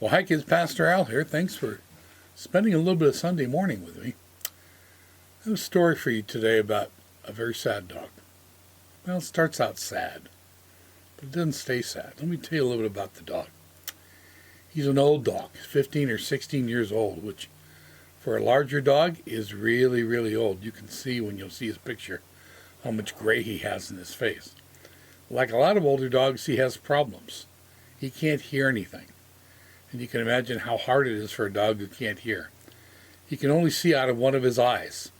Well, hi kids, Pastor Al here. Thanks for spending a little bit of Sunday morning with me. I have a story for you today about a very sad dog. Well, it starts out sad, but it doesn't stay sad. Let me tell you a little bit about the dog. He's an old dog, 15 or 16 years old, which for a larger dog is really, really old. You can see when you'll see his picture how much gray he has in his face. Like a lot of older dogs, he has problems. He can't hear anything. And you can imagine how hard it is for a dog who can't hear. He can only see out of one of his eyes,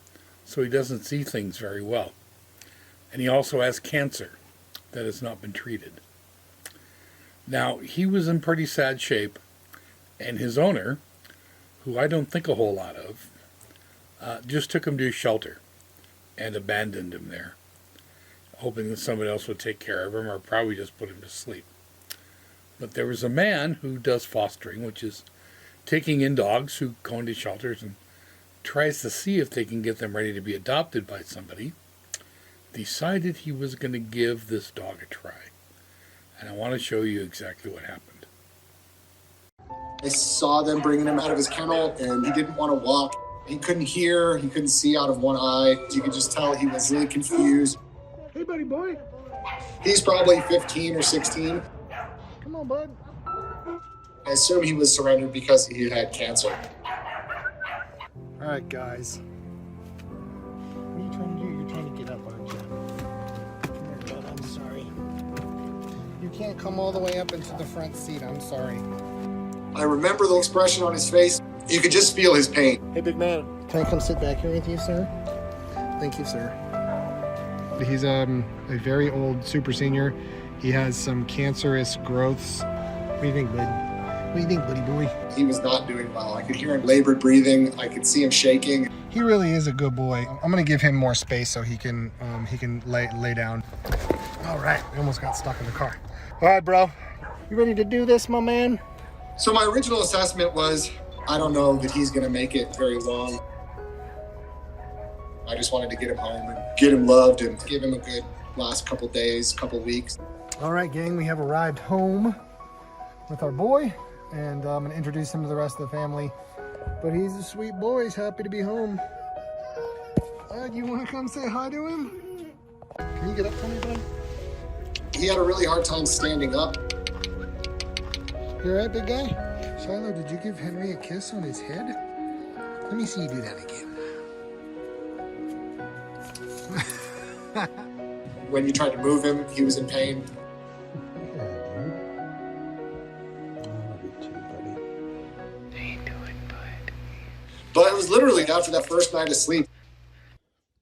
so he doesn't see things very well. And he also has cancer that has not been treated. Now, he was in pretty sad shape, and his owner, who I don't think a whole lot of, just took him to a shelter and abandoned him there, hoping that somebody else would take care of him or probably just put him to sleep. But there was a man who does fostering, which is taking in dogs who go into shelters and tries to see if they can get them ready to be adopted by somebody, decided he was going to give this dog a try. And I want to show you exactly what happened. I saw them bringing him out of his kennel, and he didn't want to walk. He couldn't hear, he couldn't see out of one eye. You could just tell he was really confused. Hey, buddy boy. He's probably 15 or 16. Come on, bud. I assume he was surrendered because he had cancer. All right, guys. What are you trying to do? You're trying to get up, aren't you? Come here, bud. I'm sorry. You can't come all the way up into the front seat. I'm sorry. I remember the expression on his face. You could just feel his pain. Hey, big man. Can I come sit back here with you, sir? Thank you, sir. He's a very old super senior. He has some cancerous growths. What do you think, bud? What do you think, buddy boy? He was not doing well. I could hear him labored breathing. I could see him shaking. He really is a good boy. I'm gonna give him more space so he can lay down. All right, we almost got stuck in the car. All right, bro. You ready to do this, my man? So my original assessment was, I don't know that he's going to make it very long. I just wanted to get him home and get him loved and give him a good last couple days, couple weeks. All right, gang, we have arrived home with our boy, and I'm going to introduce him to the rest of the family. But he's a sweet boy. He's happy to be home. You want to come say hi to him? Can you get up for me, bud? He had a really hard time standing up. You all right, big guy? Shiloh, did you give Henry a kiss on his head? Let me see you do that again. When you tried to move him, he was in pain. Yeah, dude. I love you too, buddy. How you doing, bud? But it was literally after that first night of sleep,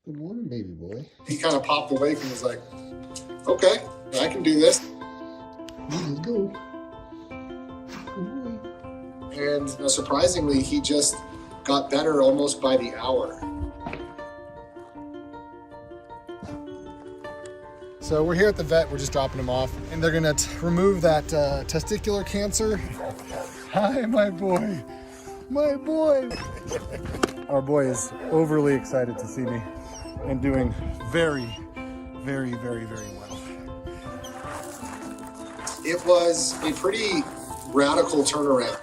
Good morning, baby boy. he kind of popped awake and was like, okay, I can do this. Let's go. Good boy. And surprisingly, he just got better almost by the hour. So we're here at the vet. We're just dropping him off, and they're gonna remove that testicular cancer. Hi, my boy. My boy. Our boy is overly excited to see me and doing very, very, very, very well. It was a pretty radical turnaround.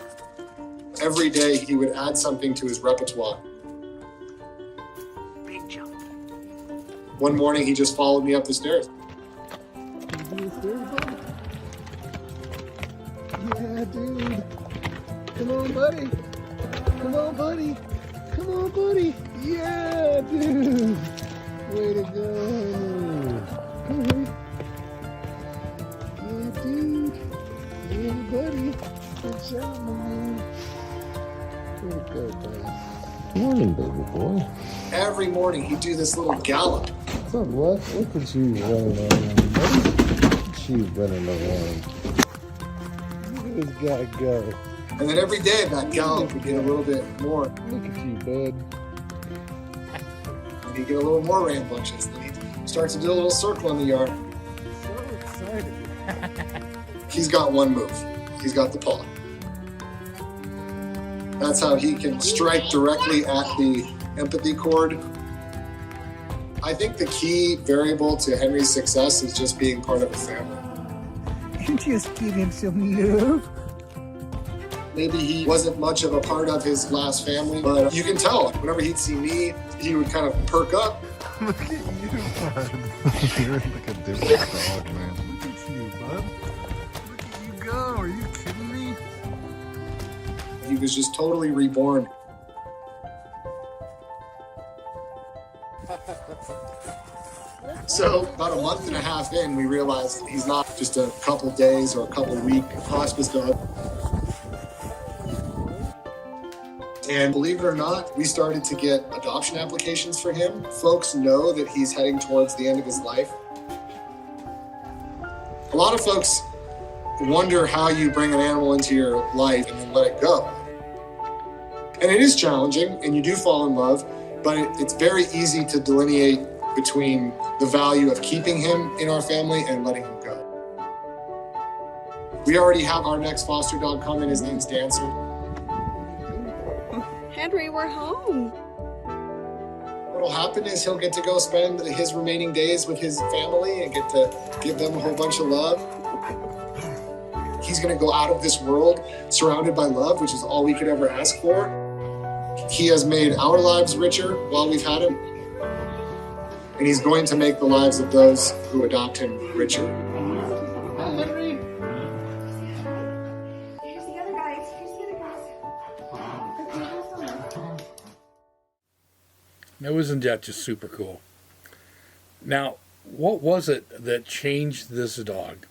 Every day he would add something to his repertoire. Big jump. One morning he just followed me up the stairs. Yeah, dude. Come on, buddy. Come on, buddy. Come on, buddy. Yeah, dude. Way to go. Yeah, dude. Yeah, buddy. Good job, man. Way to go, buddy. Morning, baby boy. Every morning he'd do this little gallop. What's up, what? Look at you running around, buddy. Look at you running around. Look at this guy go. And then every day that gallop would get a little bit more. Look at you, bud. And he'd get a little more rambunctious. Then he'd start to do a little circle in the yard. So excited. He's got one move. He's got the paw. That's how he can strike directly at the empathy chord. I think the key variable to Henry's success is just being part of a family. And just give him some love. Maybe he wasn't much of a part of his last family, but you can tell whenever he'd see me, he would kind of perk up. Look at you, bud. You're like a different dog, man. Look at you, bud. Look at you go. Are you kidding me? He was just totally reborn. So about a month and a half in, we realized he's not just a couple days or a couple week hospice dog. And believe it or not, we started to get adoption applications for him. Folks know that he's heading towards the end of his life. A lot of folks wonder how you bring an animal into your life and then let it go. And it is challenging, and you do fall in love, but it's very easy to delineate between the value of keeping him in our family and letting him go. We already have our next foster dog coming. His name's Dancer. Henry, we're home. What'll happen is he'll get to go spend his remaining days with his family and get to give them a whole bunch of love. He's gonna go out of this world surrounded by love, which is all we could ever ask for. He has made our lives richer while we've had him. And he's going to make the lives of those who adopt him richer. Hi, Henry. Here's the other guys. Now, isn't that just super cool? Now, what was it that changed this dog?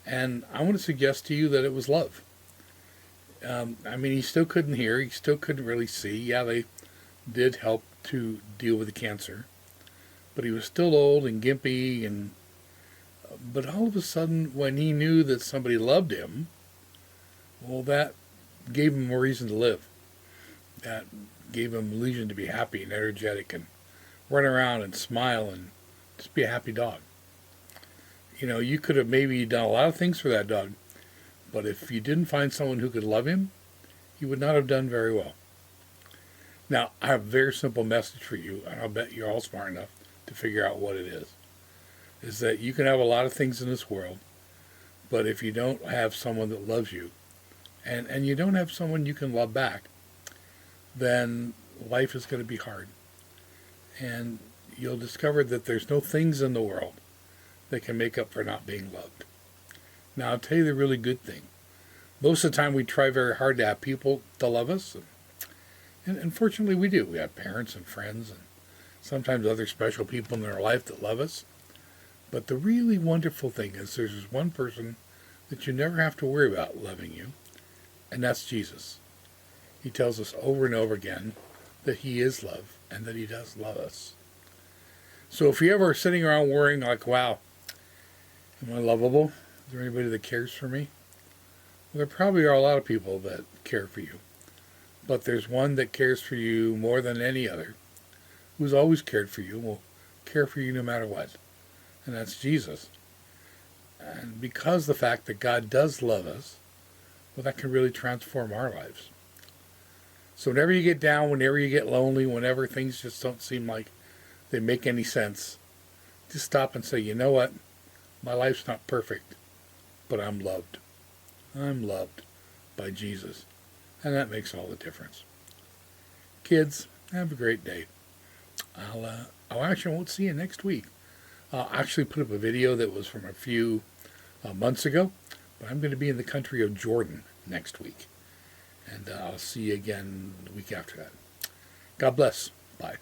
And I want to suggest to you that it was love. I mean, he still couldn't hear. He still couldn't really see. Yeah, they did help to deal with the cancer. But he was still old and gimpy, but all of a sudden, when he knew that somebody loved him, well, that gave him more reason to live. That gave him a reason to be happy and energetic and run around and smile and just be a happy dog. You know, you could have maybe done a lot of things for that dog, but if you didn't find someone who could love him, you would not have done very well. Now, I have a very simple message for you, and I'll bet you're all smart enough to figure out what it is that you can have a lot of things in this world, but if you don't have someone that loves you, and you don't have someone you can love back, then life is going to be hard. And you'll discover that there's no things in the world that can make up for not being loved. Now, I'll tell you the really good thing. Most of the time we try very hard to have people to love us, and fortunately we do. We have parents and friends and sometimes other special people in our life that love us. But the really wonderful thing is there's one person that you never have to worry about loving you, and that's Jesus. He tells us over and over again that he is love and that he does love us. So if you ever are sitting around worrying like, wow, am I lovable? Is there anybody that cares for me? Well, there probably are a lot of people that care for you. But there's one that cares for you more than any other, who's always cared for you, will care for you no matter what. And that's Jesus. And because the fact that God does love us, well, that can really transform our lives. So whenever you get down, whenever you get lonely, whenever things just don't seem like they make any sense, just stop and say, you know what? My life's not perfect, but I'm loved. I'm loved by Jesus. And that makes all the difference. Kids, have a great day. I won't see you next week. I'll actually put up a video that was from a few months ago, but I'm going to be in the country of Jordan next week. And I'll see you again the week after that. God bless. Bye.